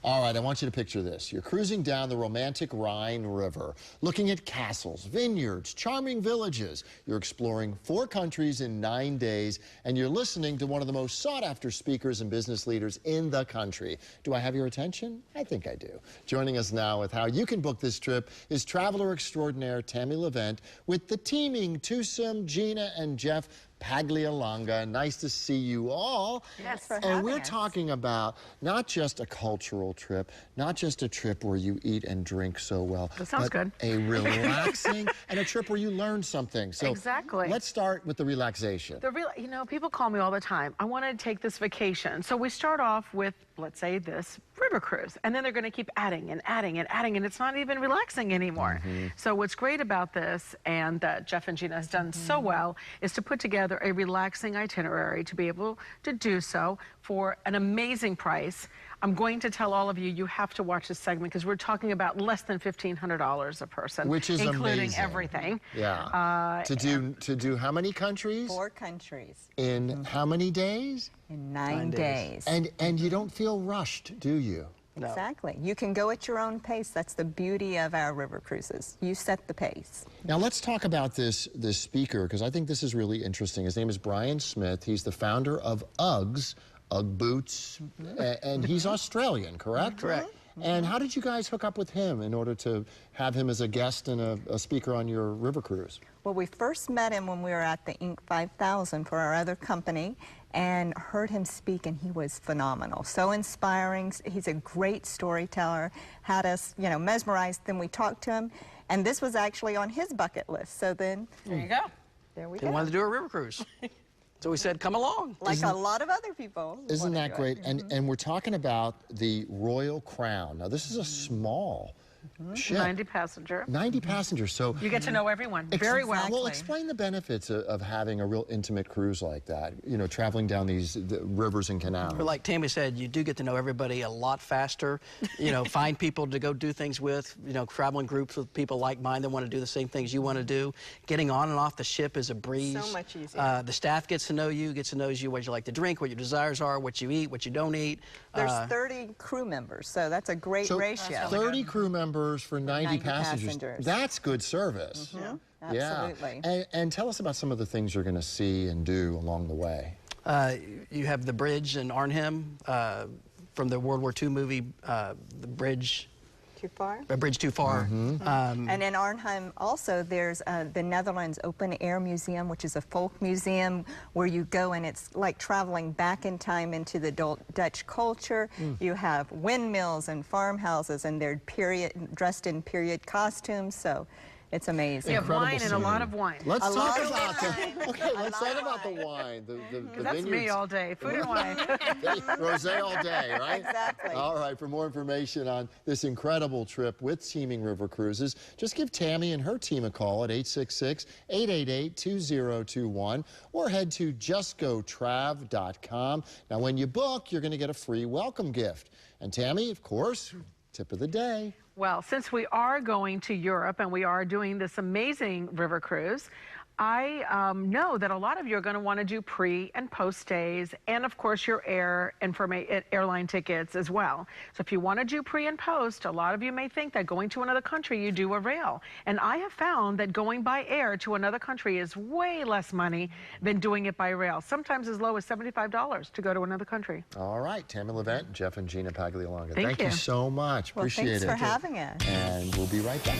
All right, I want you to picture this. You're cruising down the romantic Rhine River, looking at castles, vineyards, charming villages. You're exploring 4 countries in 9 days, and you're listening to one of the most sought-after speakers and business leaders in the country. Do I have your attention? I think I do. Joining us now with how you can book this trip is traveler extraordinaire Tammy Levent with the Teeming, Tusum, Gina, and Jeff Paglialanga. Nice to see you all. Yes, and we're talking about not just a cultural trip, not just a trip where you eat and drink so well, that sounds good. A relaxing and a trip where you learn something. So exactly. Let's start with the relaxation. You know, people call me all the time. I want to take this vacation. So we start off with, let's say, this river cruise, and then they're going to keep adding and adding and adding, and it's not even relaxing anymore. So what's great about this, and that Jeff and Gina has done so well, is to put together a relaxing itinerary to be able to do so for an amazing price. I'm going to tell all of you, you have to watch this segment because we're talking about less than $1,500 a person, which is including amazing. Everything. Yeah. To do how many countries? 4 countries. In how many days? In 9 days. And you don't feel rushed, do you? No. Exactly. You can go at your own pace. That's the beauty of our river cruises. You set the pace. Now let's talk about this speaker, because I think this is really interesting. His name is Brian Smith. He's the founder of Uggs, Ugg boots, and he's Australian, correct? Correct. And how did you guys hook up with him in order to have him as a guest and a speaker on your river cruise? Well, we first met him when we were at the Inc. 5000 for our other company, and heard him speak, and he was phenomenal. So inspiring. He's a great storyteller, had us, you know, mesmerized. Then we talked to him, and this was actually on his bucket list. So then, there you go. There we He go. wanted to do a river cruise. So we said, come along. Like a lot of other people. Isn't that great? And we're talking about the Royal Crown. Now, this is a small ship. 90 passenger. 90 passengers, so... You get to know everyone very well. Well, explain the benefits of having a real intimate cruise like that, you know, traveling down these rivers and canals. But like Tammy said, you do get to know everybody a lot faster, you know, find people to go do things with, you know, traveling groups with people like mine that want to do the same things you want to do. Getting on and off the ship is a breeze. So much easier. The staff gets to know you, what you like to drink, what your desires are, what you eat, what you don't eat. There's 30 crew members, so that's a great ratio. 30 crew members for 90 passengers. That's good service. Absolutely. Yeah. And tell us about some of the things you're going to see and do along the way. You have the bridge in Arnhem from the World War II movie, the bridge. Too far? A bridge too far. And in Arnhem also there's the Netherlands Open Air Museum, which is a folk museum where you go and it's like traveling back in time into the Dutch culture. You have windmills and farmhouses, and they're dressed in period costumes, so it's amazing. We have wine and a lot of wine. Let's talk about the wine. That's me all day, food and wine. Rosé all day, right? Exactly. All right, for more information on this incredible trip with Teeming River Cruises, just give Tammy and her team a call at 866-888-2021 or head to justgotrav.com. Now, when you book, you're going to get a free welcome gift. And Tammy, of course, tip of the day. Well, since we are going to Europe and we are doing this amazing river cruise, I know that a lot of you are going to want to do pre and post stays, and of course your airline tickets as well. So if you want to do pre and post, a lot of you may think that going to another country you do a rail. And I have found that going by air to another country is way less money than doing it by rail. Sometimes as low as $75 to go to another country. All right, Tammy Levent, Jeff and Gina Paglialanga. Thank you so much. Well, Appreciate it. Thanks for having us. And we'll be right back.